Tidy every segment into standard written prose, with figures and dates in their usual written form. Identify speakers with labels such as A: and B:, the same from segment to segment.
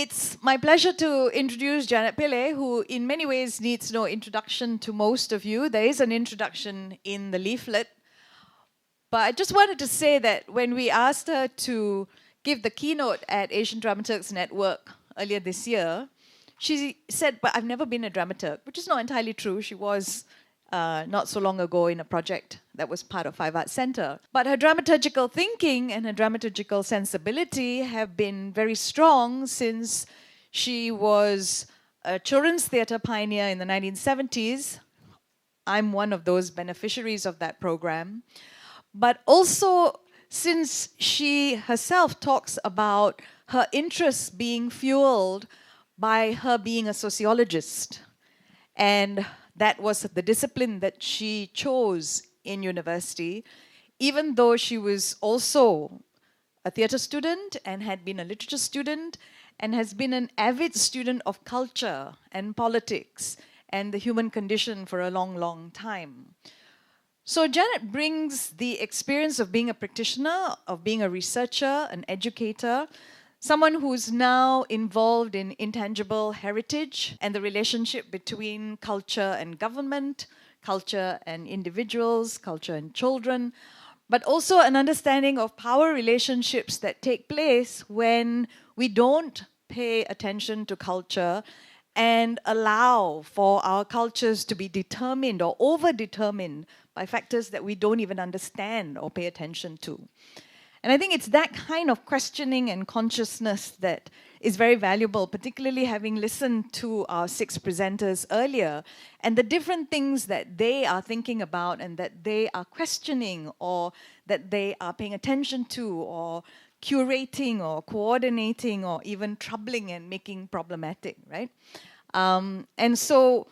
A: It's my pleasure to introduce Janet Pillai, who in many ways needs no introduction to most of you. There is an introduction in the leaflet. But I just wanted to say that when we asked her to give the keynote at Asian Dramaturgs Network earlier this year, she said, but I've never been a dramaturg, which is not entirely true. She was not so long ago in a project that was part of Five Arts Centre. But her dramaturgical thinking and her dramaturgical sensibility have been very strong since she was a children's theatre pioneer in the 1970s. I'm one of those beneficiaries of that program. But also since she herself talks about her interests being fueled by her being a sociologist. And that was the discipline that she chose in university, even though she was also a theatre student and had been a literature student and has been an avid student of culture and politics and the human condition for a long, long time. So Janet brings the experience of being a practitioner, of being a researcher, an educator, someone who's now involved in intangible heritage and the relationship between culture and government, culture and individuals, culture and children, but also an understanding of power relationships that take place when we don't pay attention to culture and allow for our cultures to be determined or over-determined by factors that we don't even understand or pay attention to. And I think it's that kind of questioning and consciousness that is very valuable, particularly having listened to our 6 presenters earlier and the different things that they are thinking about and that they are questioning or that they are paying attention to or curating or coordinating or even troubling and making problematic, right? And so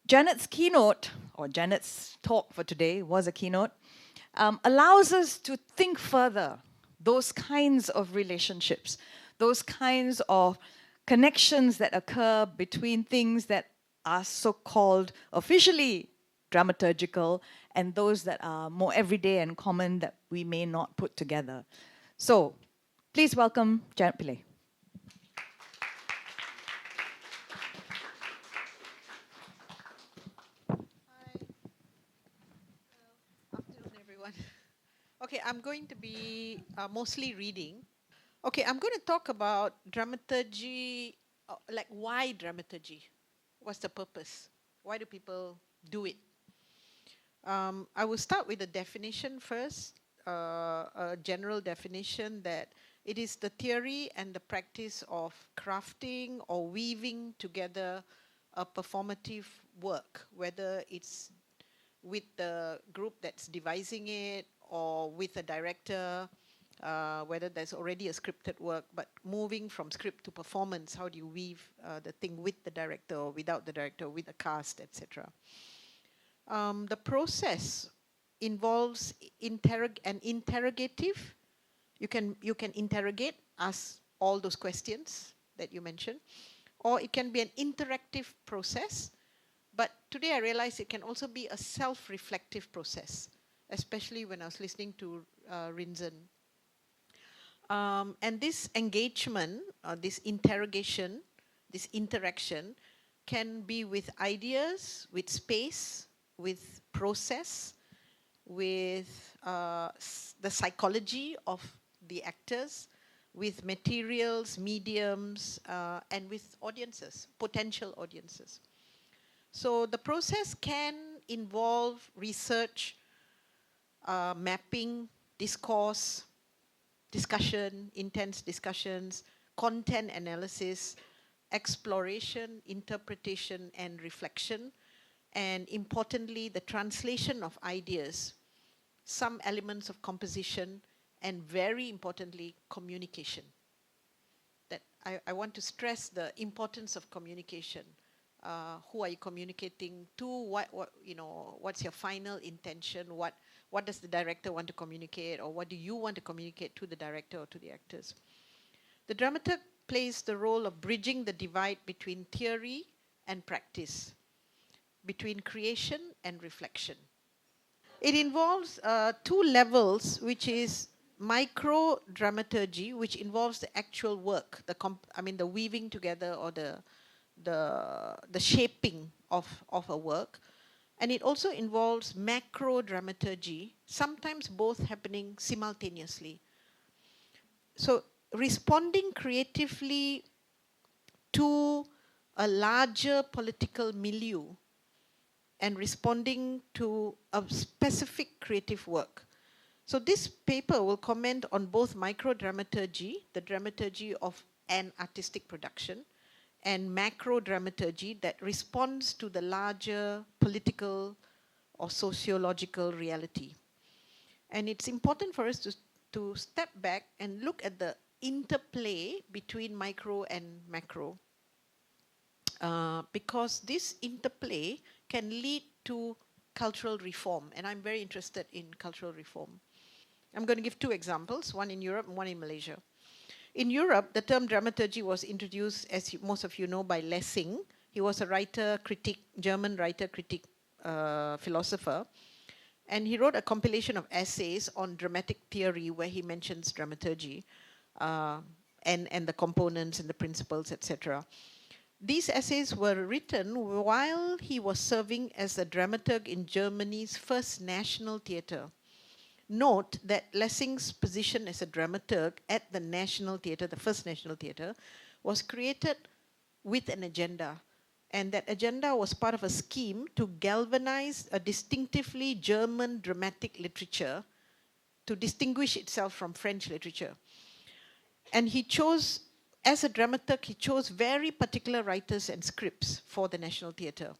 A: Janet's keynote, or Janet's talk for today was a keynote, allows us to think further those kinds of relationships, those kinds of connections that occur between things that are so-called officially dramaturgical and those that are more everyday and common that we may not put together. So, please welcome Janet Pillai.
B: Okay, I'm going to be mostly reading. Okay, I'm going to talk about dramaturgy, like why dramaturgy? What's the purpose? Why do people do it? I will start with the definition first, a general definition that it is the theory and the practice of crafting or weaving together a performative work, whether it's with the group that's devising it or with a director, whether there's already a scripted work, but moving from script to performance, how do you weave the thing with the director or without the director, with a cast, etc. The process involves an interrogative. You can interrogate, ask all those questions that you mentioned, or it can be an interactive process. But today I realize it can also be a self-reflective process, especially when I was listening to Rinzen. And this engagement, this interrogation, this interaction can be with ideas, with space, with process, with the psychology of the actors, with materials, mediums, and with audiences, potential audiences. So the process can involve research, mapping, discourse, discussion, intense discussions, content analysis, exploration, interpretation, and reflection, and importantly, the translation of ideas, some elements of composition, and very importantly, communication. That I want to stress the importance of communication. Who are you communicating to? What's your final intention? What does the director want to communicate, or what do you want to communicate to the director or to the actors? The dramaturg plays the role of bridging the divide between theory and practice, between creation and reflection. It involves 2 levels, which is micro dramaturgy, which involves the actual work, the weaving together or the shaping of a work. And it also involves macro dramaturgy, sometimes both happening simultaneously. So responding creatively to a larger political milieu and responding to a specific creative work. So this paper will comment on both micro-dramaturgy, the dramaturgy of an artistic production, and macro-dramaturgy that responds to the larger political or sociological reality. And it's important for us to step back and look at the interplay between micro and macro. Because this interplay can lead to cultural reform, and I'm very interested in cultural reform. I'm going to give two examples, one in Europe and one in Malaysia. In Europe, the term dramaturgy was introduced, as most of you know, by Lessing. He was a writer, critic, German writer, critic, philosopher. And he wrote a compilation of essays on dramatic theory where he mentions dramaturgy and the components and the principles, etc. These essays were written while he was serving as a dramaturg in Germany's first national theatre. Note that Lessing's position as a dramaturg at the National Theatre, the first National Theatre, was created with an agenda. And that agenda was part of a scheme to galvanize a distinctively German dramatic literature to distinguish itself from French literature. And he chose, as a dramaturg, he chose very particular writers and scripts for the National Theatre,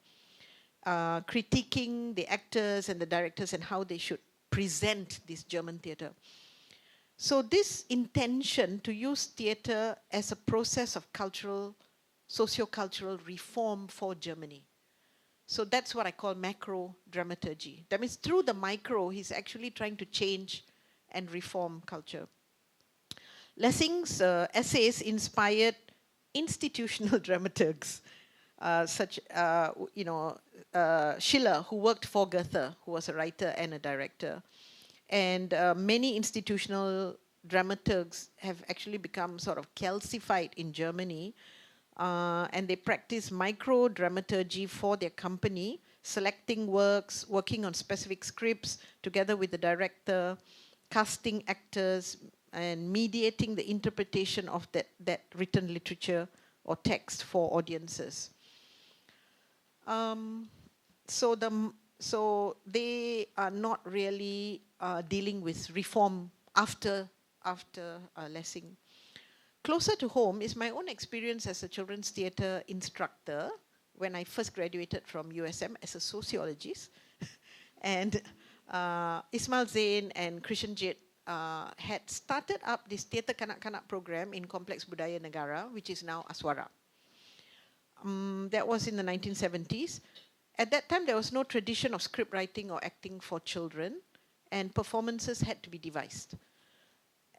B: critiquing the actors and the directors and how they should present this German theatre. So this intention to use theatre as a process of cultural, socio-cultural reform for Germany. So that's what I call macro dramaturgy. That means through the micro, he's actually trying to change and reform culture. Lessing's essays inspired institutional dramaturgs, Schiller, who worked for Goethe, who was a writer and a director. And many institutional dramaturgs have actually become sort of calcified in Germany, and they practice micro-dramaturgy for their company, selecting works, working on specific scripts together with the director, casting actors, and mediating the interpretation of that written literature or text for audiences. So they are not really dealing with reform after Lessing. Closer to home is my own experience as a children's theatre instructor when I first graduated from USM as a sociologist. And Ismail Zain and Krishan Jit had started up this Theatre Kanak-Kanak program in Kompleks Budaya Negara, which is now Aswara. That was in the 1970s. At that time, there was no tradition of script writing or acting for children, and performances had to be devised.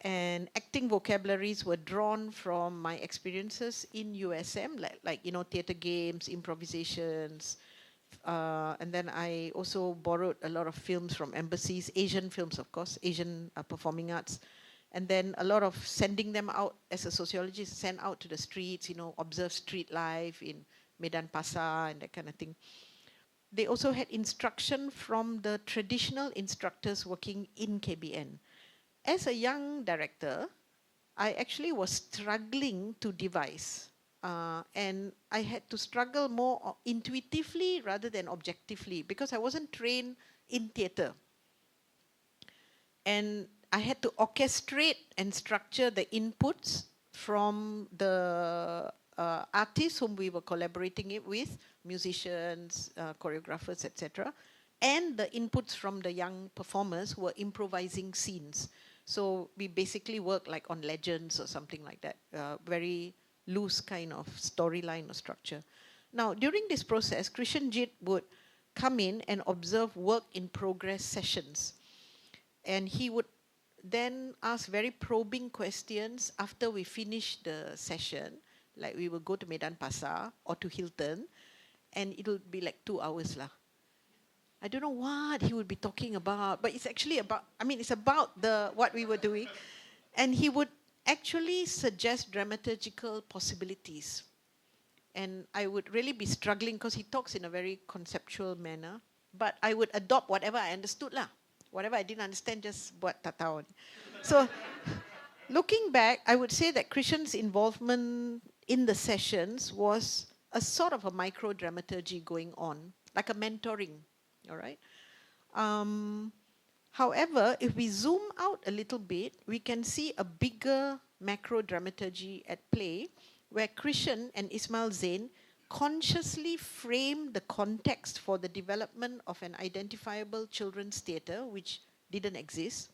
B: And acting vocabularies were drawn from my experiences in USM, like theatre games, improvisations, and then I also borrowed a lot of films from embassies, Asian films, of course, Asian performing arts, and then a lot of sending them out as a sociologist, sent out to the streets, observe street life in Medan Pasar and that kind of thing. They also had instruction from the traditional instructors working in KBN. As a young director, I actually was struggling to devise. And I had to struggle more intuitively rather than objectively because I wasn't trained in theatre. And I had to orchestrate and structure the inputs from the artists whom we were collaborating with, musicians, choreographers, etc., and the inputs from the young performers who were improvising scenes. So we basically worked like on legends or something like that, very loose kind of storyline or structure. Now, during this process, Krishan Jit would come in and observe work in progress sessions. And he would then ask very probing questions after we finished the session. Like we would go to Medan Pasar or to Hilton, and it would be like 2 hours lah. I don't know what he would be talking about, but it's actually about, it's about what we were doing. And he would actually suggest dramaturgical possibilities. And I would really be struggling because he talks in a very conceptual manner. But I would adopt whatever I understood lah. Whatever I didn't understand, just buat tak tahu. So looking back, I would say that Krishan's involvement in the sessions was a sort of a micro-dramaturgy going on, like a mentoring, all right? However, if we zoom out a little bit, we can see a bigger macro-dramaturgy at play, where Krishan and Ismail Zain consciously frame the context for the development of an identifiable children's theatre, which didn't exist,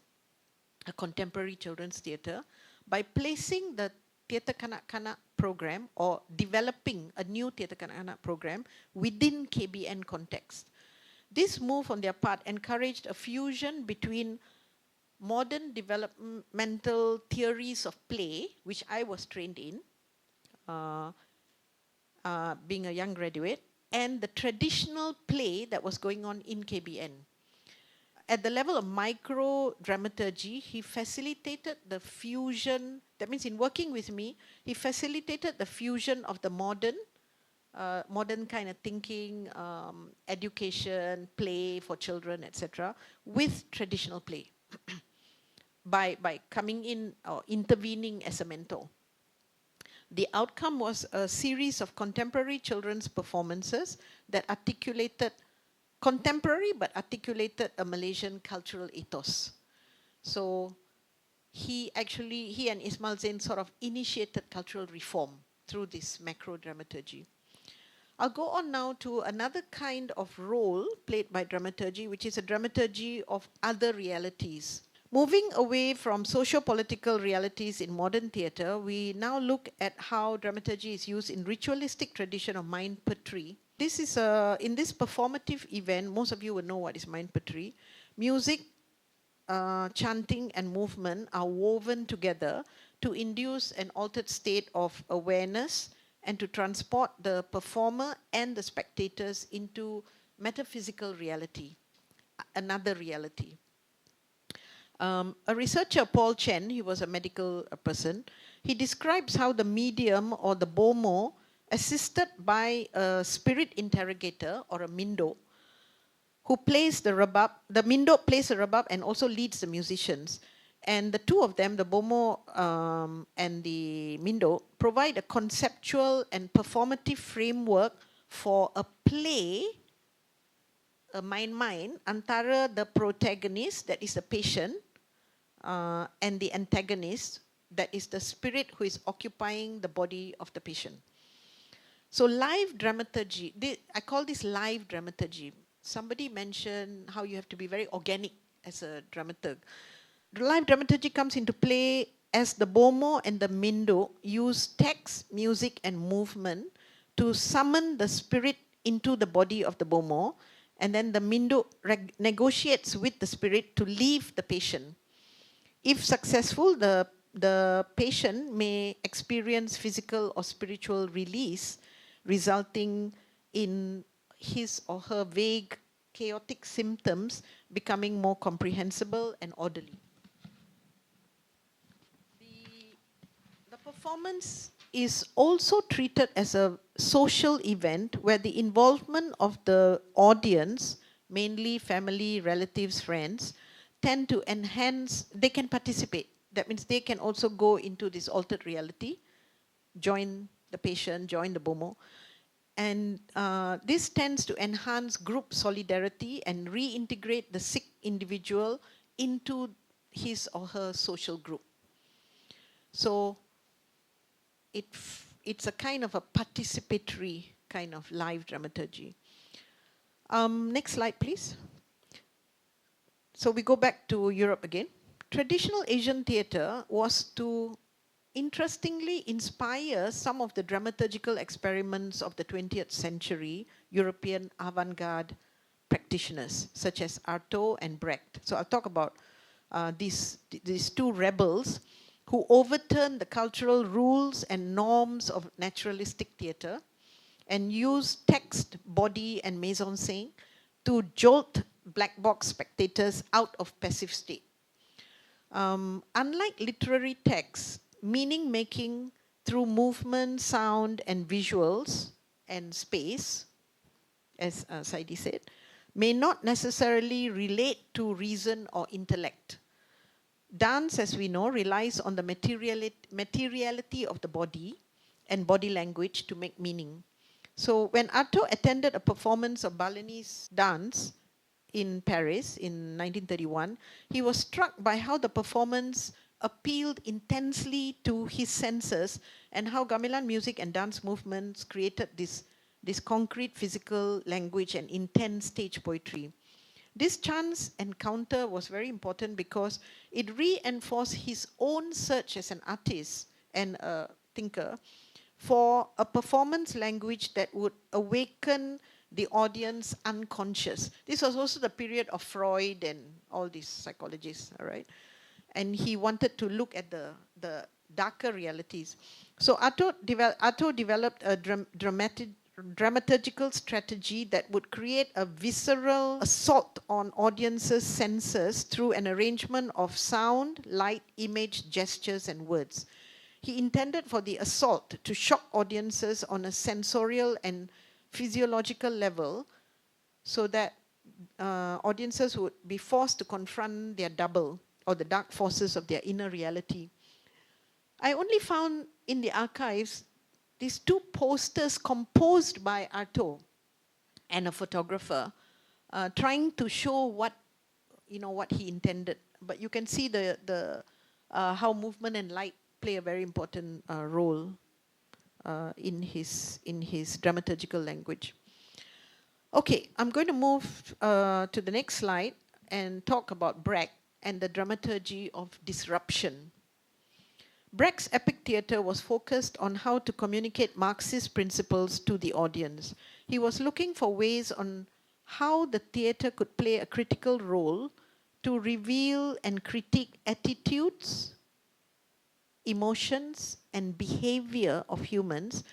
B: a contemporary children's theatre, by placing the Theatre Kanak-Kanak program or developing a new Theatre Kanak-Kanak program within KBN context. This move on their part encouraged a fusion between modern developmental theories of play, which I was trained in, being a young graduate, and the traditional play that was going on in KBN. At the level of micro-dramaturgy, he facilitated the fusion, that means in working with me, he facilitated the fusion of the modern kind of thinking, education, play for children, etc., with traditional play by coming in or intervening as a mentor. The outcome was a series of contemporary children's performances that articulated contemporary but articulated a Malaysian cultural ethos. So he and Ismail Zain sort of initiated cultural reform through this macro dramaturgy. I'll go on now to another kind of role played by dramaturgy, which is a dramaturgy of other realities. Moving away from socio-political realities in modern theatre, we now look at how dramaturgy is used in ritualistic tradition of mindputri. This is in this performative event, most of you will know what is mindputri. Music, chanting and movement are woven together to induce an altered state of awareness and to transport the performer and the spectators into metaphysical reality, another reality. A researcher, Paul Chen, he was a medical person, he describes how the medium or the bomo, assisted by a spirit interrogator or a mindo, who plays the rabab, the mindo plays the rabab and also leads the musicians. And the two of them, the bomo and the mindo, provide a conceptual and performative framework for a play, a mind-mind, antara the protagonist, that is the patient, and the antagonist, that is the spirit who is occupying the body of the patient. So live dramaturgy, I call this live dramaturgy. Somebody mentioned how you have to be very organic as a dramaturg. Live dramaturgy comes into play as the bomo and the mindo use text, music and movement to summon the spirit into the body of the bomo, and then the mindo negotiates with the spirit to leave the patient. If successful, the patient may experience physical or spiritual release, resulting in his or her vague, chaotic symptoms becoming more comprehensible and orderly. The performance is also treated as a social event where the involvement of the audience, mainly family, relatives, friends, tend to enhance, they can participate. That means they can also go into this altered reality, join the patient, join the bomo. And this tends to enhance group solidarity and reintegrate the sick individual into his or her social group. So it's a kind of a participatory kind of live dramaturgy. Next slide, please. So we go back to Europe again. Traditional Asian theatre was to interestingly inspire some of the dramaturgical experiments of the 20th century European avant-garde practitioners, such as Artaud and Brecht. So I'll talk about these two rebels who overturned the cultural rules and norms of naturalistic theatre and used text, body, and mise-en-scène to jolt black box spectators out of passive state. Unlike literary texts, meaning making through movement, sound, and visuals and space, as Saidi said, may not necessarily relate to reason or intellect. Dance, as we know, relies on the materiality of the body and body language to make meaning. So when Artaud attended a performance of Balinese dance in Paris in 1931, he was struck by how the performance appealed intensely to his senses and how gamelan music and dance movements created this concrete physical language and intense stage poetry. This chance encounter was very important because it reinforced his own search as an artist and a thinker for a performance language that would awaken the audience unconscious. This was also the period of Freud and all these psychologists, all right? And he wanted to look at the darker realities. So Artaud developed a dramaturgical strategy that would create a visceral assault on audiences' senses through an arrangement of sound, light, image, gestures, and words. He intended for the assault to shock audiences on a sensorial and physiological level so that audiences would be forced to confront their double or the dark forces of their inner reality. I only found in the archives these two posters composed by Artaud and a photographer trying to show what he intended. But you can see how movement and light play a very important role in his dramaturgical language. Okay, I'm going to move to the next slide and talk about Brecht and the dramaturgy of disruption. Brecht's epic theatre was focused on how to communicate Marxist principles to the audience. He was looking for ways on how the theatre could play a critical role to reveal and critique attitudes, emotions, and behavior of humans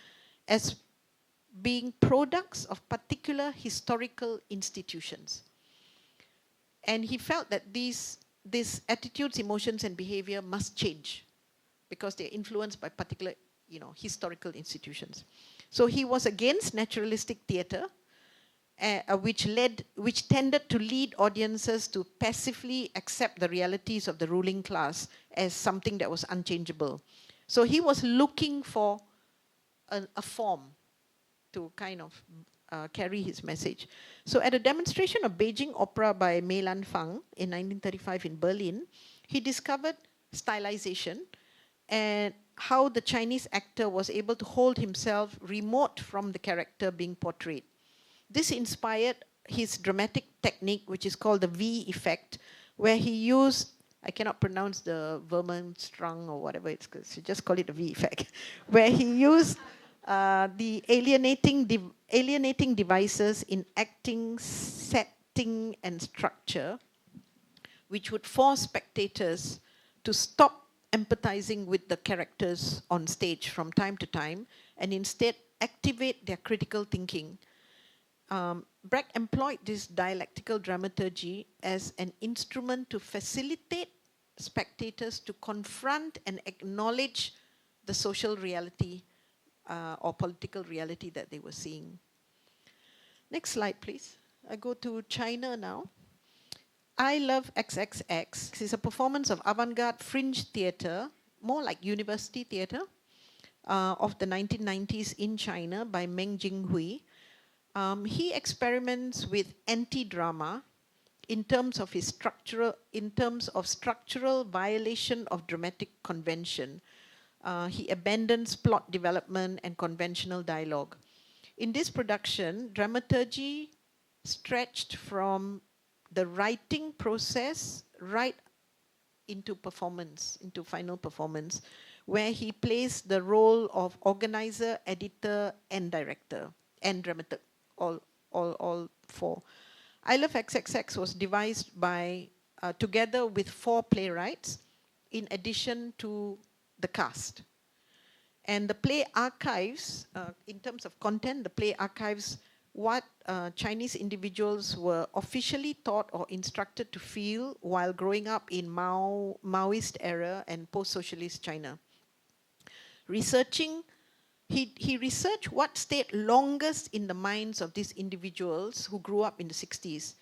B: as being products of particular historical institutions. And he felt that these attitudes, emotions, and behavior must change because they're influenced by particular, historical institutions. So he was against naturalistic theatre, which tended to lead audiences to passively accept the realities of the ruling class as something that was unchangeable. So he was looking for a form to kind of carry his message. So at a demonstration of Beijing opera by Mei Lan Fang in 1935 in Berlin, he discovered stylization and how the Chinese actor was able to hold himself remote from the character being portrayed. This inspired his dramatic technique, which is called the V effect, where he used, I cannot pronounce the Vermenstrung or whatever it's called, so just call it the V effect, where he used the alienating devices in acting, setting, and structure, which would force spectators to stop empathizing with the characters on stage from time to time and instead activate their critical thinking. Brecht employed this dialectical dramaturgy as an instrument to facilitate spectators to confront and acknowledge the social reality or political reality that they were seeing. Next slide, please. I go to China now. I Love XXX. This is a performance of avant-garde fringe theatre, more like university theatre, of the 1990s in China by Meng Jinghui. He experiments with anti-drama in terms of structural violation of dramatic convention. He abandons plot development and conventional dialogue. In this production, dramaturgy stretched from the writing process right into performance, into final performance, where he plays the role of organizer, editor, and director, and dramaturg, all four. I Love XXX was devised by, together with 4 playwrights, in addition to the cast. And the play archives, in terms of content, the play archives what Chinese individuals were officially taught or instructed to feel while growing up in Maoist era and post-socialist China. He researched what stayed longest in the minds of these individuals who grew up in the 60s.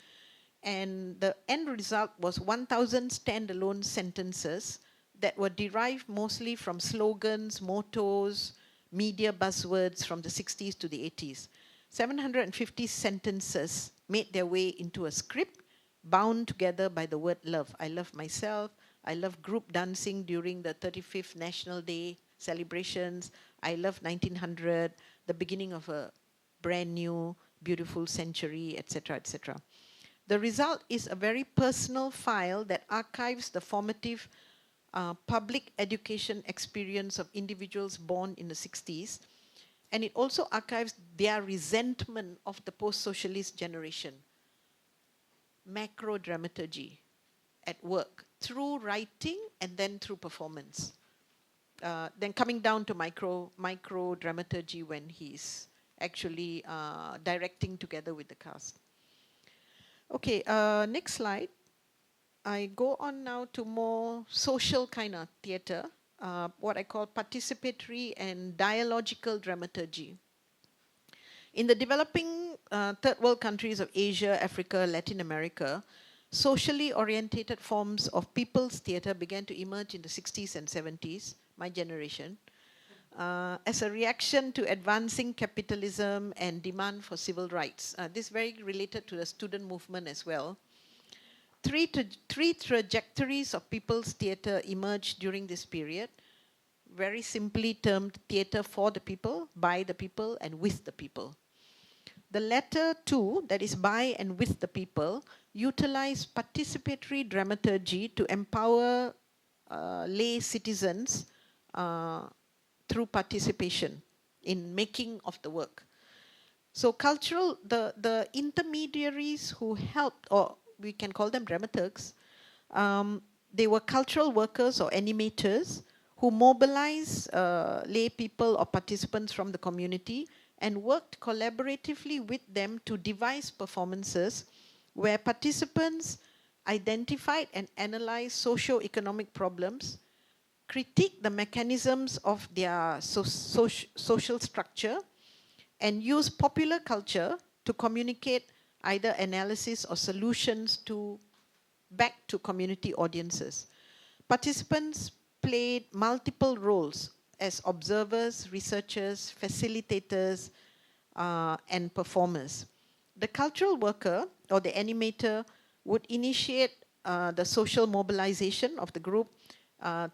B: And the end result was 1,000 standalone sentences that were derived mostly from slogans, mottos, media buzzwords from the 60s to the 80s. 750 sentences made their way into a script bound together by the word love. I love myself. I love group dancing during the 35th National Day celebrations. I love 1900, the beginning of a brand new, beautiful century, etc., etc. The result is a very personal file that archives the formative public education experience of individuals born in the 60s. And it also archives their resentment of the post-socialist generation. Macro dramaturgy at work through writing and then through performance. Then coming down to micro dramaturgy when he's actually directing together with the cast. Okay, next slide. I go on now to more social kind of theatre, what I call participatory and dialogical dramaturgy. In the developing third world countries of Asia, Africa, Latin America, socially orientated forms of people's theatre began to emerge in the 60s and 70s, my generation, as a reaction to advancing capitalism and demand for civil rights. This is very related to the student movement as well. Three trajectories of people's theatre emerged during this period, very simply termed theatre for the people, by the people, and with the people. The latter two, that is by and with the people, utilize participatory dramaturgy to empower lay citizens through participation in making of the work. So the intermediaries who helped, or we can call them dramaturgs, they were cultural workers or animators who mobilized lay people or participants from the community and worked collaboratively with them to devise performances where participants identified and analyzed socio-economic problems, critique the mechanisms of their social structure, and use popular culture to communicate either analysis or solutions back to community audiences. Participants played multiple roles as observers, researchers, facilitators, and performers. The cultural worker or the animator would initiate the social mobilization of the group,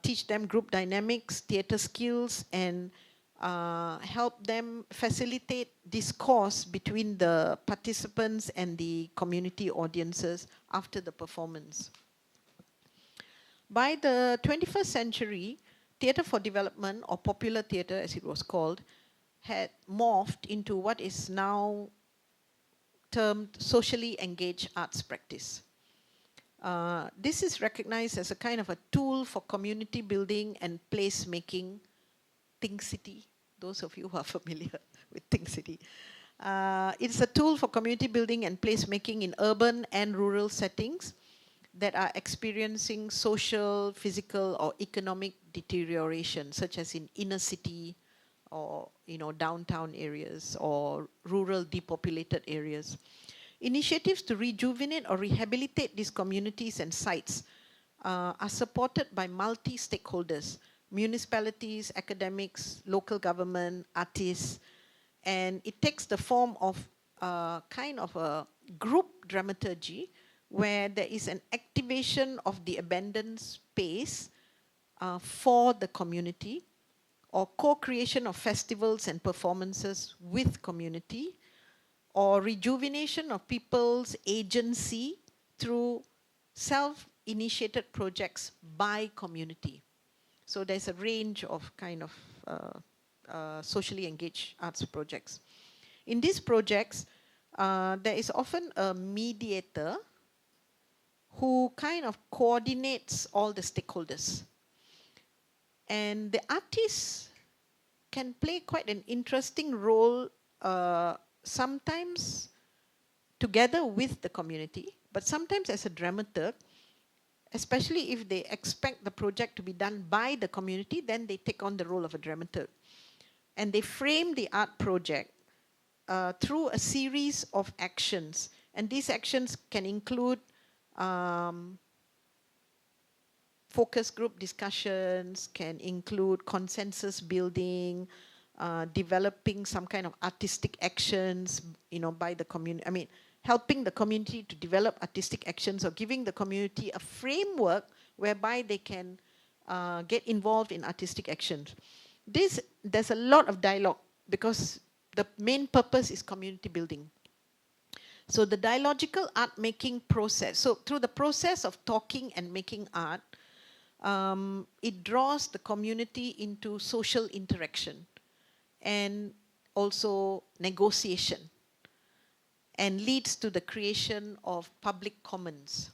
B: teach them group dynamics, theater skills, and help them facilitate discourse between the participants and the community audiences after the performance. By the 21st century, theatre for development, or popular theatre as it was called, had morphed into what is now termed socially engaged arts practice. This is recognized as a kind of a tool for community building and place making. Think City, those of you who are familiar with Think City. It's a tool for community building and place making in urban and rural settings that are experiencing social, physical, or economic deterioration, such as in inner city or downtown areas or rural depopulated areas. Initiatives to rejuvenate or rehabilitate these communities and sites are supported by multi-stakeholders, municipalities, academics, local government, artists, and it takes the form of kind of a group dramaturgy where there is an activation of the abandoned space for the community, or co-creation of festivals and performances with community, or rejuvenation of people's agency through self-initiated projects by community. So there's a range of kind of socially engaged arts projects. In these projects, there is often a mediator who kind of coordinates all the stakeholders. And the artists can play quite an interesting role sometimes together with the community, but sometimes as a dramaturg, especially if they expect the project to be done by the community, then they take on the role of a dramaturg. And they frame the art project through a series of actions. And these actions can include focus group discussions, can include consensus building, developing some kind of artistic actions, by the community. I mean, helping the community to develop artistic actions, or giving the community a framework whereby they can get involved in artistic actions. There's a lot of dialogue because the main purpose is community building. So the dialogical art making process, so through the process of talking and making art, it draws the community into social interaction and also negotiation, and leads to the creation of public commons.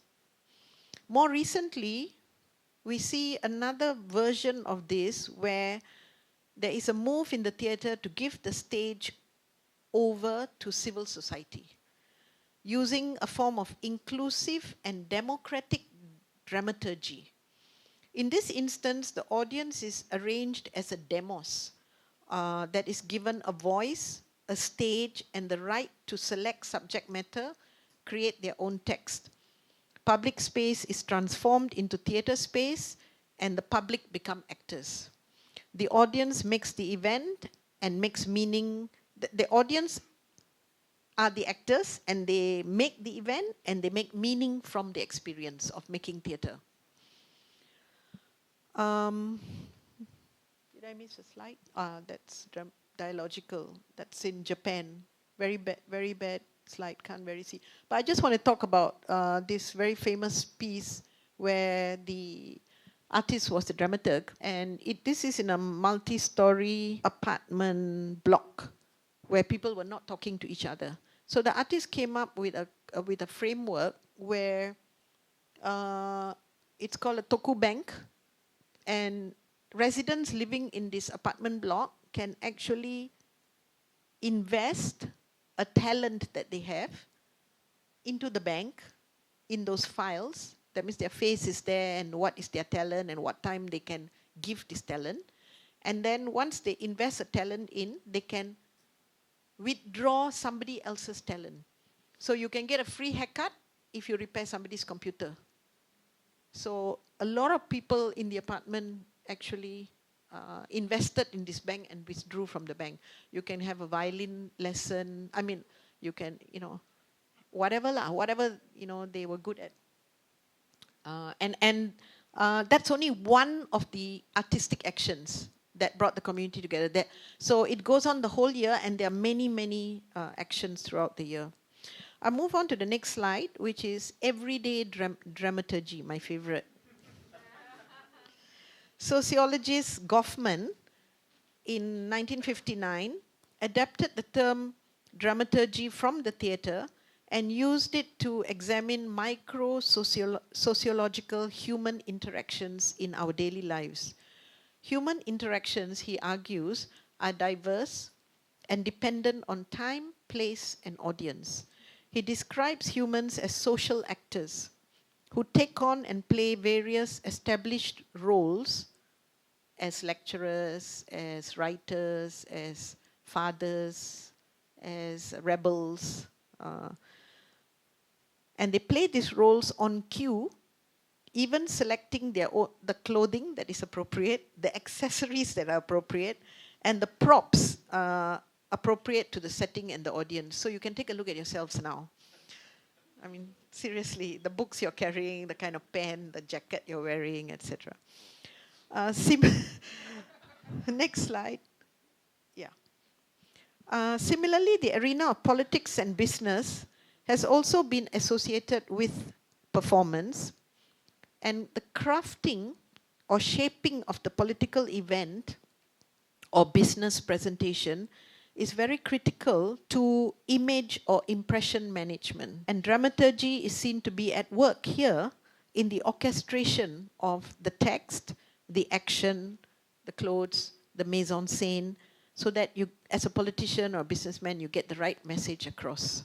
B: More recently, we see another version of this where there is a move in the theatre to give the stage over to civil society, using a form of inclusive and democratic dramaturgy. In this instance, the audience is arranged as a demos that is given a voice, a stage, and the right to select subject matter, create their own text. Public space is transformed into theatre space, and the public become actors. The audience makes the event and makes meaning. The audience are the actors, and they make the event, and they make meaning from the experience of making theatre. Did I miss a slide? That's dialogical. That's in Japan. Very bad slide, can't very see. But I just want to talk about this very famous piece where the artist was the dramaturg, and this is in a multi-story apartment block where people were not talking to each other. So the artist came up with a framework where it's called a toku bank, and residents living in this apartment block can actually invest a talent that they have into the bank in those files. That means their face is there, and what is their talent, and what time they can give this talent. And then once they invest a talent in, they can withdraw somebody else's talent. So you can get a free haircut if you repair somebody's computer. So a lot of people in the apartment actually invested in this bank and withdrew from the bank. You can have a violin lesson. I mean, you can, whatever they were good at. And that's only one of the artistic actions that brought the community together. So it goes on the whole year, and there are many, many actions throughout the year. I'll move on to the next slide, which is everyday dramaturgy, my favorite. Sociologist Goffman, in 1959, adapted the term dramaturgy from the theatre and used it to examine micro-sociological human interactions in our daily lives. Human interactions, he argues, are diverse and dependent on time, place, and audience. He describes humans as social actors who take on and play various established roles as lecturers, as writers, as fathers, as rebels. And they play these roles on cue, even selecting the clothing that is appropriate, the accessories that are appropriate, and the props appropriate to the setting and the audience. So you can take a look at yourselves now. I mean, seriously, the books you're carrying, the kind of pen, the jacket you're wearing, etc. Next slide. Yeah. Similarly, the arena of politics and business has also been associated with performance, and the crafting or shaping of the political event or business presentation is very critical to image or impression management. And dramaturgy is seen to be at work here in the orchestration of the text, the action, the clothes, the mise en scène, so that you, as a politician or businessman, you get the right message across.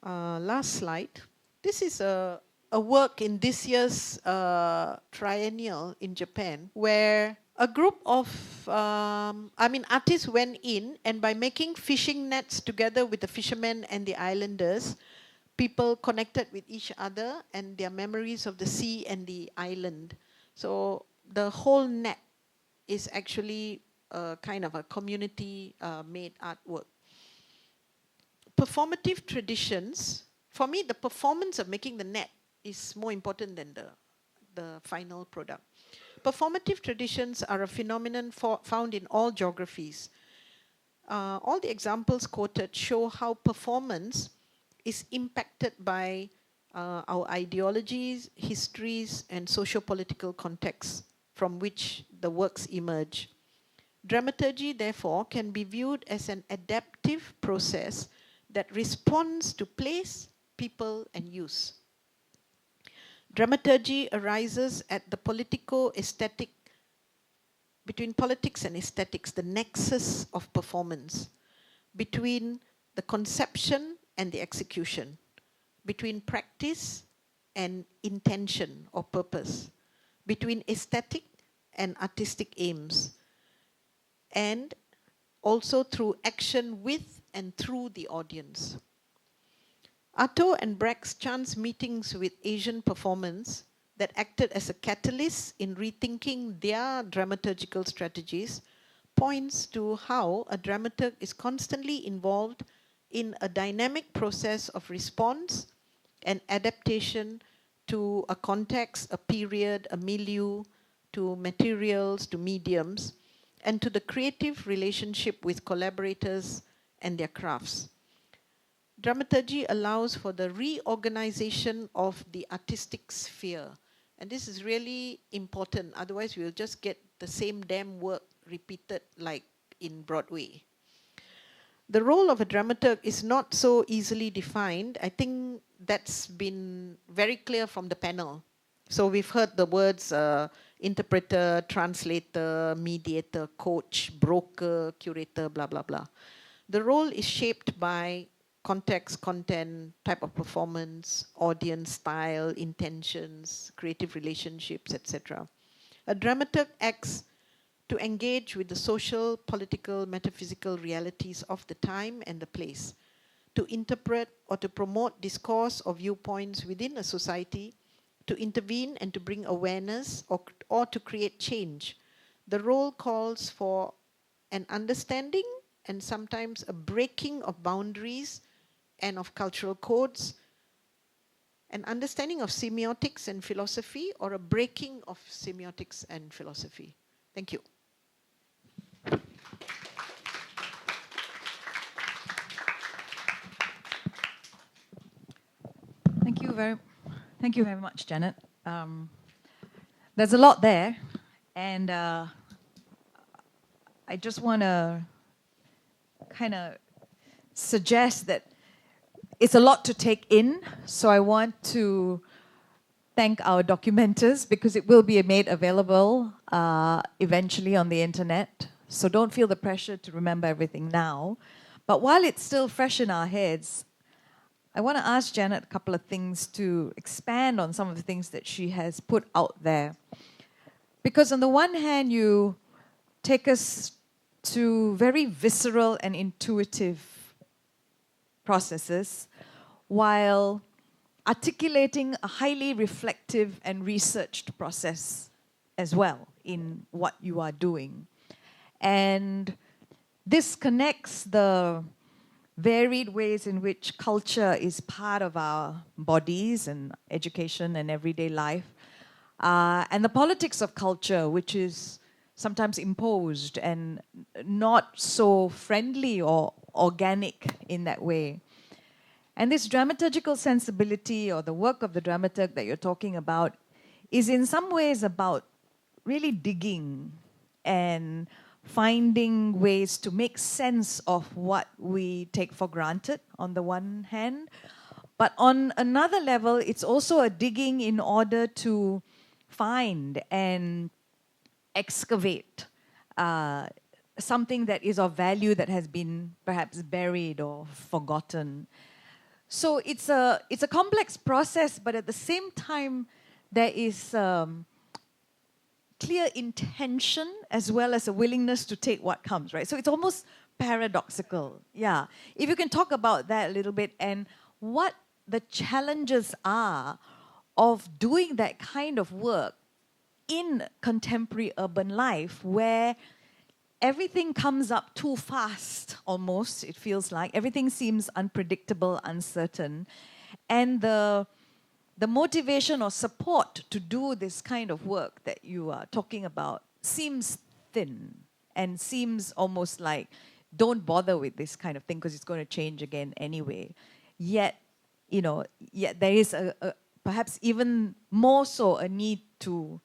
B: Last slide. This is a work in this year's triennial in Japan, where a group of, artists went in, and by making fishing nets together with the fishermen and the islanders, people connected with each other and their memories of the sea and the island. So the whole net is actually a kind of a community-made artwork. Performative traditions, for me, the performance of making the net is more important than the final product. Performative traditions are a phenomenon found in all geographies. All the examples quoted show how performance is impacted by our ideologies, histories, and socio-political contexts from which the works emerge. Dramaturgy, therefore, can be viewed as an adaptive process that responds to place, people, and use. Dramaturgy arises at the politico-aesthetic, between politics and aesthetics, the nexus of performance, between the conception and the execution, between practice and intention or purpose, between aesthetic and artistic aims, and also through action with and through the audience. Atto and Brecht's chance meetings with Asian performance that acted as a catalyst in rethinking their dramaturgical strategies points to how a dramaturg is constantly involved in a dynamic process of response and adaptation to a context, a period, a milieu, to materials, to mediums, and to the creative relationship with collaborators and their crafts. Dramaturgy allows for the reorganization of the artistic sphere. And this is really important, otherwise we'll just get the same damn work repeated like in Broadway. The role of a dramaturg is not so easily defined. I think that's been very clear from the panel. So we've heard the words interpreter, translator, mediator, coach, broker, curator, blah, blah, blah. The role is shaped by context, content, type of performance, audience style, intentions, creative relationships, etc. A dramaturg acts to engage with the social, political, metaphysical realities of the time and the place, to interpret or to promote discourse or viewpoints within a society, to intervene and to bring awareness or to create change. The role calls for an understanding and sometimes a breaking of boundaries and of cultural codes, an understanding of semiotics and philosophy, or a breaking of semiotics and philosophy. Thank you.
A: Thank you very much, Janet. There's a lot there, and I just want to kind of suggest that it's a lot to take in, so I want to thank our documenters because it will be made available eventually on the internet. So don't feel the pressure to remember everything now. But while it's still fresh in our heads, I want to ask Janet a couple of things to expand on some of the things that she has put out there. Because on the one hand, you take us to very visceral and intuitive processes while articulating a highly reflective and researched process as well in what you are doing. And this connects the varied ways in which culture is part of our bodies and education and everyday life, and the politics of culture, which is sometimes imposed and not so friendly or organic in that way. And this dramaturgical sensibility, or the work of the dramaturg that you're talking about, is in some ways about really digging and finding ways to make sense of what we take for granted on the one hand. But on another level, it's also a digging in order to find and excavate something that is of value that has been perhaps buried or forgotten. So it's a complex process, but at the same time, there is clear intention as well as a willingness to take what comes, right? So it's almost paradoxical. Yeah. If you can talk about that a little bit and what the challenges are of doing that kind of work in contemporary urban life where everything comes up too fast, almost, it feels like. Everything seems unpredictable, uncertain. And the motivation or support to do this kind of work that you are talking about seems thin and seems almost like, don't bother with this kind of thing because it's going to change again anyway. Yet, yet there is a perhaps even more so a need to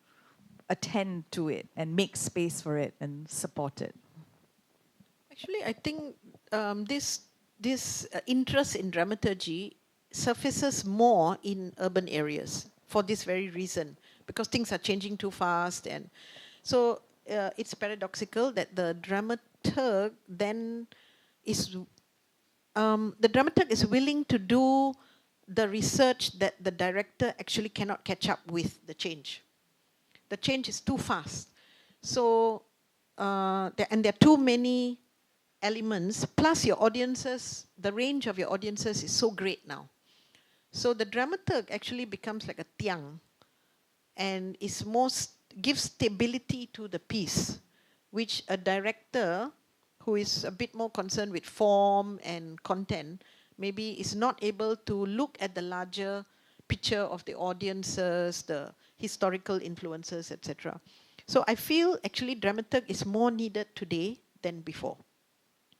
A: attend to it and make space for it and support it.
B: Actually, I think this interest in dramaturgy surfaces more in urban areas for this very reason, because things are changing too fast. And so it's paradoxical that the dramaturg then is, the dramaturg is willing to do the research that the director actually cannot catch up with the change. The change is too fast. So, and there are too many elements, plus your audiences, the range of your audiences is so great now. So the dramaturg actually becomes like a tiang and is gives stability to the piece, which a director who is a bit more concerned with form and content maybe is not able to look at the larger picture of the audiences, the historical influences, etc. So I feel actually dramaturg is more needed today than before.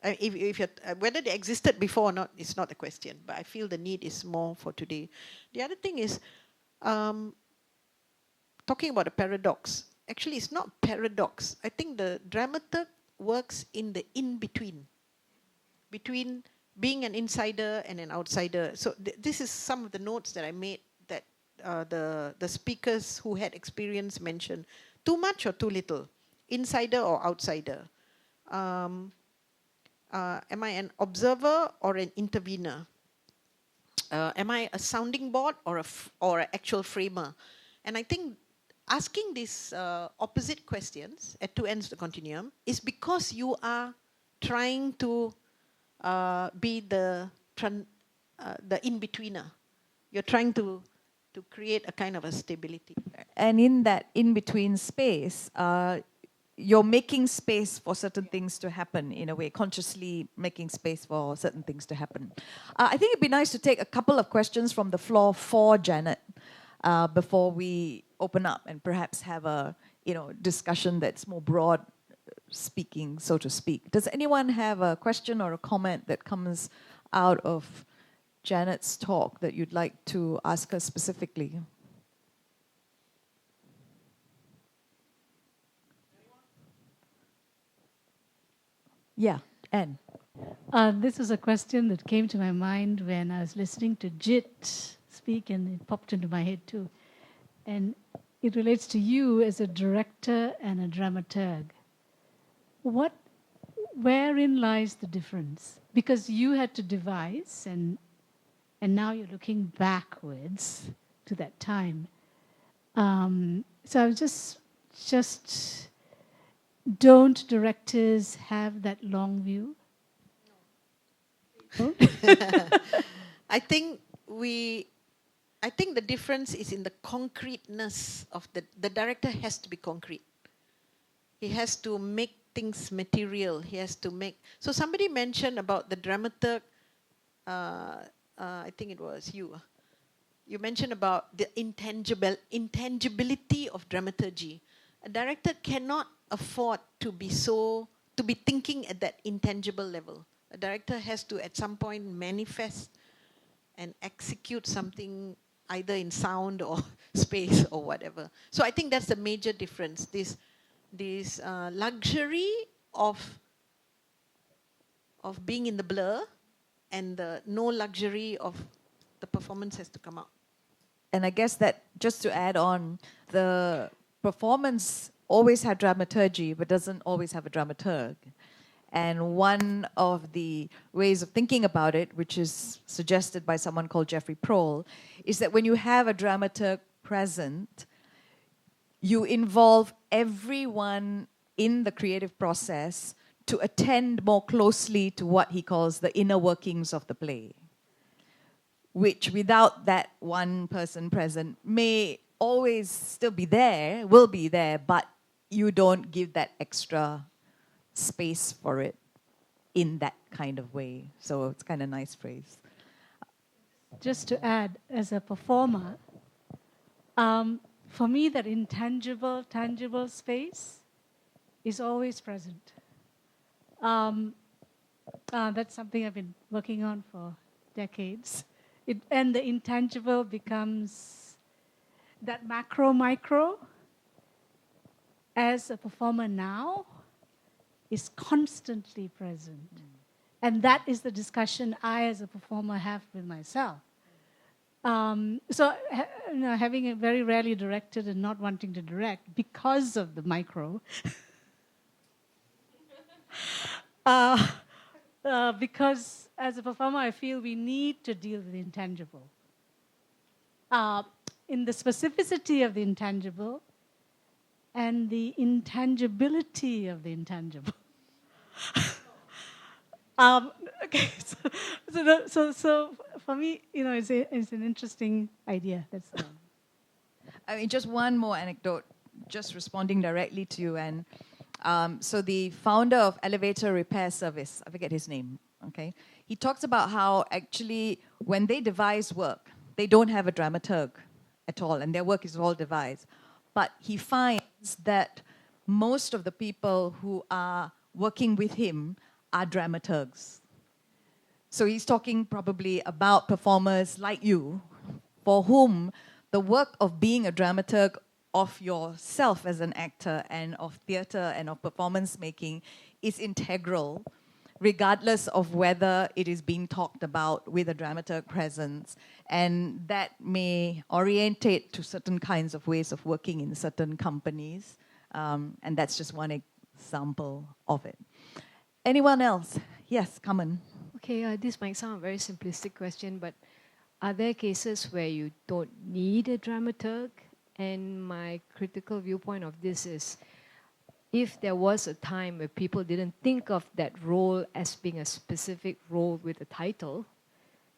B: If you're, whether they existed before or not is not a question, but I feel the need is more for today. The other thing is, talking about a paradox, actually it's not paradox. I think the dramaturg works in the in-between, between being an insider and an outsider. So this is some of the notes that I made that the speakers who had experience mentioned. Too much or too little? Insider or outsider? Am I an observer or an intervener? Am I a sounding board or an actual framer? And I think asking these opposite questions at two ends of the continuum is because you are trying to be the in-betweener. You're trying to create a kind of a stability.
A: And in that in-between space, you're making space for certain things to happen in a way, consciously making space for certain things to happen. I think it'd be nice to take a couple of questions from the floor for Janet before we open up and perhaps have a discussion that's more broad speaking, so to speak. Does anyone have a question or a comment that comes out of Janet's talk that you'd like to ask her specifically? Yeah, Anne.
C: This is a question that came to my mind when I was listening to Jit speak, and it popped into my head too. And it relates to you as a director and a dramaturg. Wherein lies the difference? Because you had to devise, and now you're looking backwards to that time. So I was just don't directors have that long view? No.
B: I think the difference is in the concreteness of the director has to be concrete. He has to make things material. He has to make. So somebody mentioned about the dramaturg. I think it was you. You mentioned about the intangibility of dramaturgy. A director cannot afford to be thinking at that intangible level. A director has to at some point manifest and execute something either in sound or space or whatever. So I think that's the major difference. This luxury of being in the blur and the no luxury of the performance has to come out.
A: And I guess that just to add on, the performance always had dramaturgy, but doesn't always have a dramaturg. And one of the ways of thinking about it, which is suggested by someone called Jeffrey Prohl, is that when you have a dramaturg present, you involve everyone in the creative process to attend more closely to what he calls the inner workings of the play, which without that one person present may always still be there, will be there, but you don't give that extra space for it in that kind of way. So it's kind of nice phrase.
C: Just to add, as a performer, for me, that intangible, tangible space is always present. That's something I've been working on for decades. And the intangible becomes that macro-micro. As a performer now, is constantly present. And that is the discussion I, as a performer, have with myself. Having very rarely directed and not wanting to direct because of the micro, because as a performer, I feel we need to deal with the intangible. In the specificity of the intangible and the intangibility of the intangible. Okay, so for me, it's an interesting idea. That's.
A: I mean, just one more anecdote, just responding directly to you. And so the founder of Elevator Repair Service, I forget his name. Okay, he talks about how actually when they devise work, they don't have a dramaturg at all, and their work is all devised. But he finds that most of the people who are working with him are dramaturgs. So he's talking probably about performers like you, for whom the work of being a dramaturg of yourself as an actor and of theatre and of performance making is integral, regardless of whether it is being talked about with a dramaturg presence. And that may orientate to certain kinds of ways of working in certain companies. And that's just one example of it. Anyone else? Yes, come on.
D: Okay, this might sound a very simplistic question, but are there cases where you don't need a dramaturg? And my critical viewpoint of this is, if there was a time where people didn't think of that role as being a specific role with a title,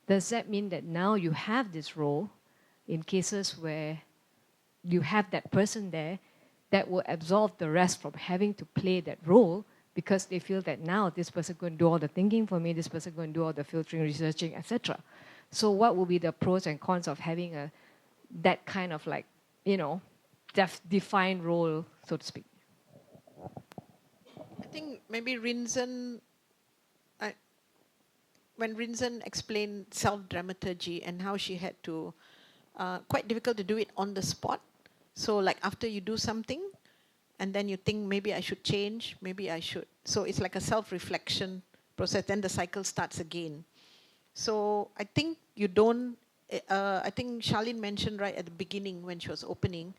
D: does that mean that now you have this role in cases where you have that person there that will absolve the rest from having to play that role, because they feel that now this person going to do all the thinking for me, this person going to do all the filtering, researching, etc. So what will be the pros and cons of having that kind of defined role, so to speak?
B: I think maybe Rinzan, when Rinzan explained self-dramaturgy and how she had to, quite difficult to do it on the spot. So like after you do something, and then you think, maybe I should change, maybe I should. So it's like a self-reflection process, then the cycle starts again. So I think you don't, I think Charlene mentioned right at the beginning when she was opening,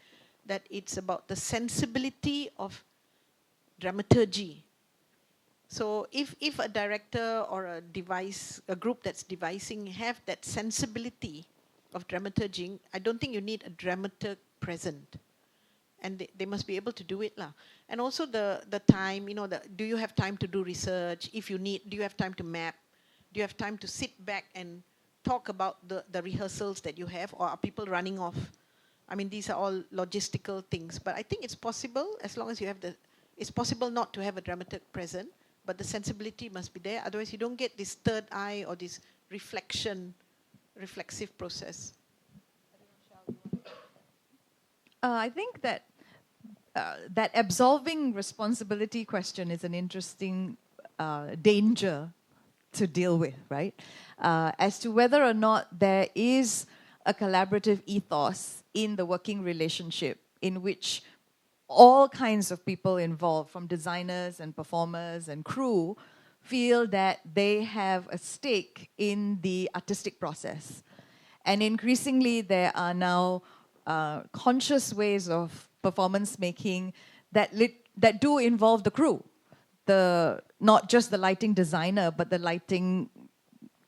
B: that it's about the sensibility of dramaturgy. So if a director or a group that's devising have that sensibility of dramaturging, I don't think you need a dramaturg present. And they must be able to do it. And also the time, do you have time to do research? If you need, do you have time to map? Do you have time to sit back and talk about the rehearsals that you have, or are people running off? I mean, these are all logistical things, but I think it's possible as long as you have it's possible not to have a dramaturg present, but the sensibility must be there. Otherwise, you don't get this third eye or this reflexive process.
A: I think that that absolving responsibility question is an interesting danger to deal with, right? As to whether or not there is a collaborative ethos in the working relationship in which all kinds of people involved, from designers and performers and crew, feel that they have a stake in the artistic process. And increasingly, there are now conscious ways of performance making that do involve the crew, not just the lighting designer, but the lighting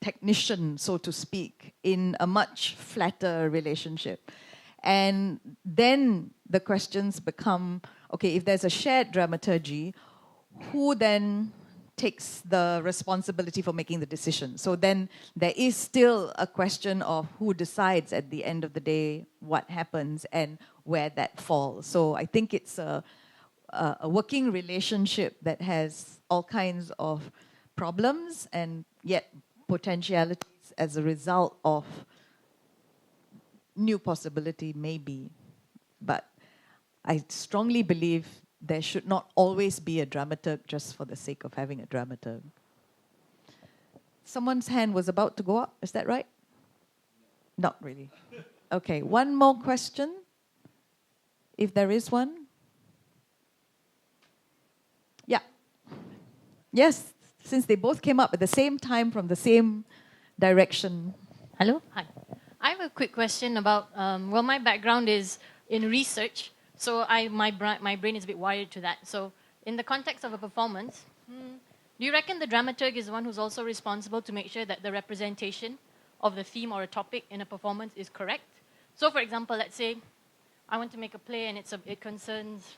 A: technician, so to speak, in a much flatter relationship. And then the questions become, okay, if there's a shared dramaturgy, who then takes the responsibility for making the decision? So then there is still a question of who decides at the end of the day what happens and where that falls. So I think it's a working relationship that has all kinds of problems and yet potentialities as a result of new possibility, maybe. But I strongly believe there should not always be a dramaturg just for the sake of having a dramaturg. Someone's hand was about to go up, is that right? Not really. Okay, one more question, if there is one. Yeah. Yes, since they both came up at the same time from the same direction.
E: Hello? Hi. I have a quick question about, well, my background is in research, so my brain is a bit wired to that. So in the context of a performance, do you reckon the dramaturg is the one who's also responsible to make sure that the representation of the theme or a topic in a performance is correct? So for example, let's say I want to make a play and it concerns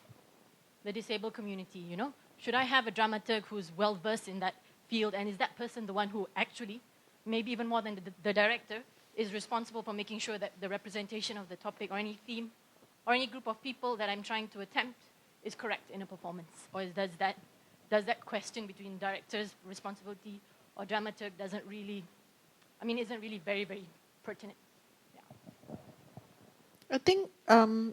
E: the disabled community, you know? Should I have a dramaturg who's well-versed in that field, and is that person the one who actually, maybe even more than the director, is responsible for making sure that the representation of the topic or any theme or any group of people that I'm trying to attempt is correct in a performance? Or does that question between director's responsibility or dramaturg isn't really very, very pertinent? Yeah.
B: I think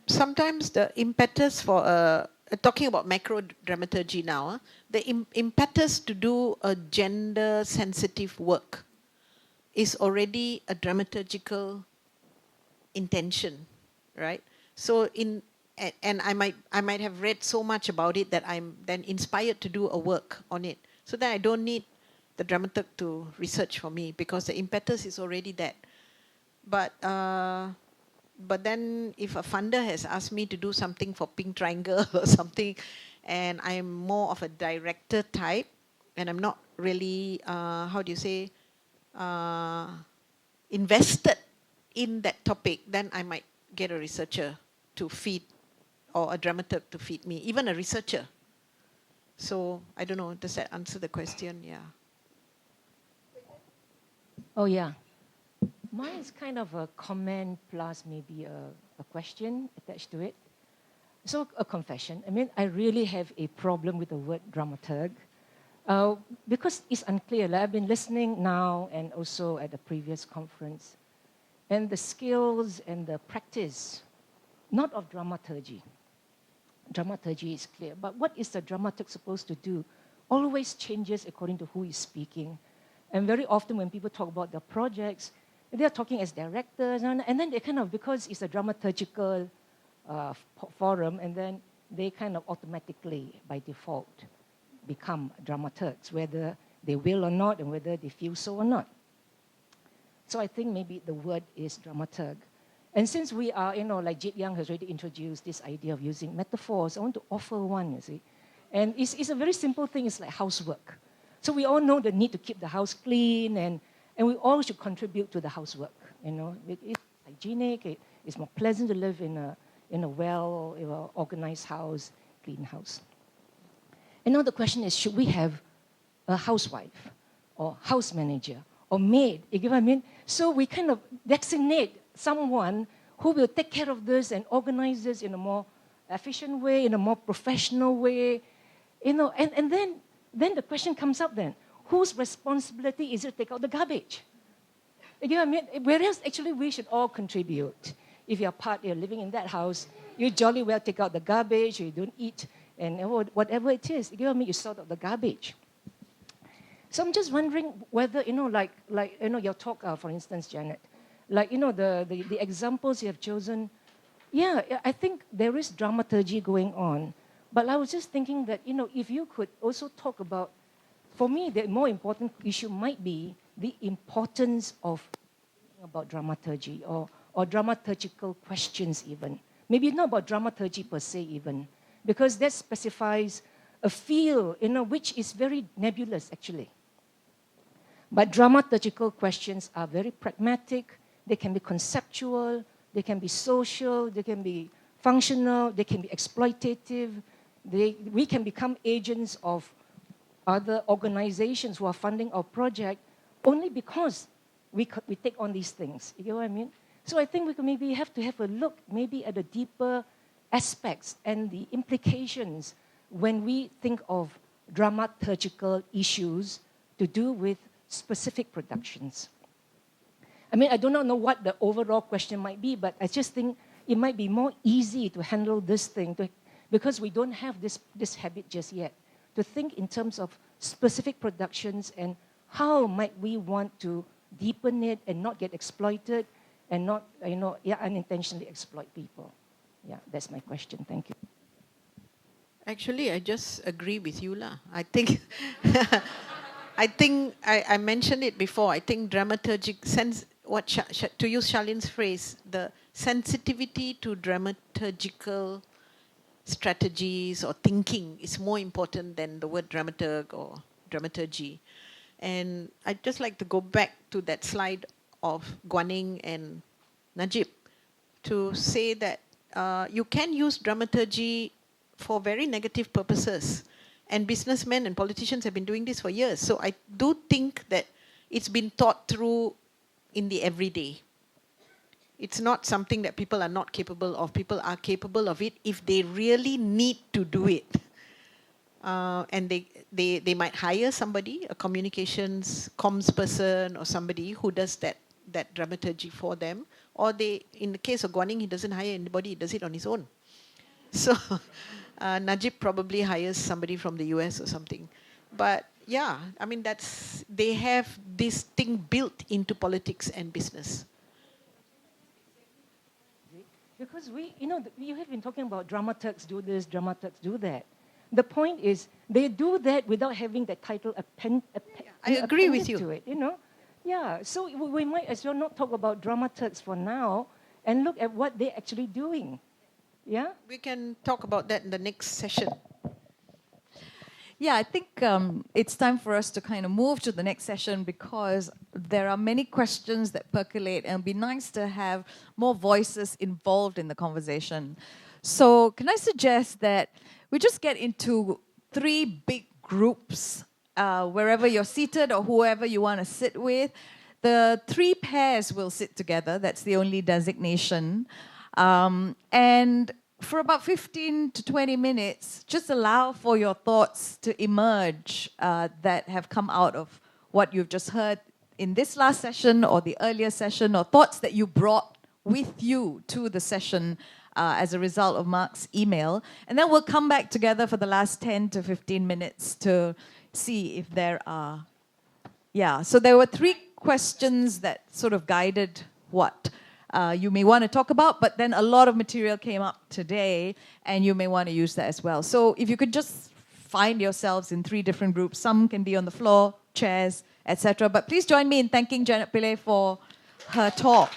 B: sometimes the impetus for talking about macro dramaturgy now, the impetus to do a gender-sensitive work is already a dramaturgical intention, right? So and I might have read so much about it that I'm then inspired to do a work on it. So that I don't need the dramaturg to research for me because the impetus is already that. But then if a funder has asked me to do something for Pink Triangle or something, and I'm more of a director type, and I'm not really, invested in that topic, then I might get a researcher to feed, or a dramaturg to feed me, even a researcher. So I don't know, does that answer the question? Yeah.
F: Oh yeah. Mine is kind of a comment plus maybe a question attached to it. So a confession. I mean, I really have a problem with the word dramaturg because it's unclear. Like I've been listening now and also at the previous conference. And the skills and the practice, not of dramaturgy. Dramaturgy is clear. But what is the dramaturg supposed to do? Always changes according to who is speaking. And very often when people talk about the projects, they're talking as directors, and then they kind of, because it's a dramaturgical forum, and then they kind of automatically, by default, become dramaturgs, whether they will or not, and whether they feel so or not. So I think maybe the word is dramaturg. And since we are, like Jit Young has already introduced this idea of using metaphors, I want to offer one, you see. And it's a very simple thing, it's like housework. So we all know the need to keep the house clean, and we all should contribute to the housework. It's hygienic. It's more pleasant to live in a well-organized house, clean house. And now the question is, should we have a housewife or house manager or maid? You get what I mean? So we kind of designate someone who will take care of this and organize this in a more efficient way, in a more professional way, and then the question comes up then. Whose responsibility is it to take out the garbage? You know what I mean? Whereas actually we should all contribute. If you're living in that house, you jolly well take out the garbage, you don't eat, and whatever it is, you know what I mean? You sort out the garbage. So I'm just wondering whether, your talk, for instance, Janet, the examples you have chosen, yeah, I think there is dramaturgy going on. But I was just thinking that, if you could also talk about, for me, the more important issue might be the importance of about dramaturgy or dramaturgical questions even. Maybe not about dramaturgy per se even. because that specifies a field, which is very nebulous, actually. But dramaturgical questions are very pragmatic. They can be conceptual, they can be social, they can be functional, they can be exploitative. We can become agents of other organizations who are funding our project only because we take on these things. You know what I mean? So I think we could maybe have to have a look maybe at the deeper aspects and the implications when we think of dramaturgical issues to do with specific productions. I mean, I do not know what the overall question might be, but I just think it might be more easy to handle this thing because we don't have this habit just yet, to think in terms of specific productions and how might we want to deepen it and not get exploited and not, unintentionally exploit people. Yeah, that's my question. Thank you.
B: Actually, I just agree with you, lah. I think, I mentioned it before. I think dramaturgic sense, to use Charlene's phrase, the sensitivity to dramaturgical strategies or thinking is more important than the word dramaturg or dramaturgy. And I'd just like to go back to that slide of Guaning and Najib to say that you can use dramaturgy for very negative purposes. And businessmen and politicians have been doing this for years. So I do think that it's been thought through in the everyday. It's not something that people are not capable of. People are capable of it if they really need to do it. And they might hire somebody, a communications comms person or somebody who does that dramaturgy for them. Or in the case of Guaning, he doesn't hire anybody, he does it on his own. So Najib probably hires somebody from the US or something. But yeah, I mean, they have this thing built into politics and business.
F: Because you have been talking about dramaturgs do this, dramaturgs do that. The point is, they do that without having that title
B: I agree with you.
F: To it, Yeah, so we might as well not talk about dramaturgs for now and look at what they're actually doing. Yeah?
B: We can talk about that in the next session.
A: Yeah, I think it's time for us to kind of move to the next session because there are many questions that percolate and it'd be nice to have more voices involved in the conversation. So can I suggest that we just get into 3 big groups, wherever you're seated or whoever you want to sit with. The 3 pairs will sit together. That's the only designation. And for about 15 to 20 minutes, just allow for your thoughts to emerge that have come out of what you've just heard in this last session or the earlier session, or thoughts that you brought with you to the session as a result of Mark's email. And then we'll come back together for the last 10 to 15 minutes to see if there are... Yeah, so there were 3 questions that sort of guided what you may want to talk about, but then a lot of material came up today, and you may want to use that as well. So if you could just find yourselves in 3 different groups. Some can be on the floor, chairs, etc. But please join me in thanking Janet Pillai for her talk.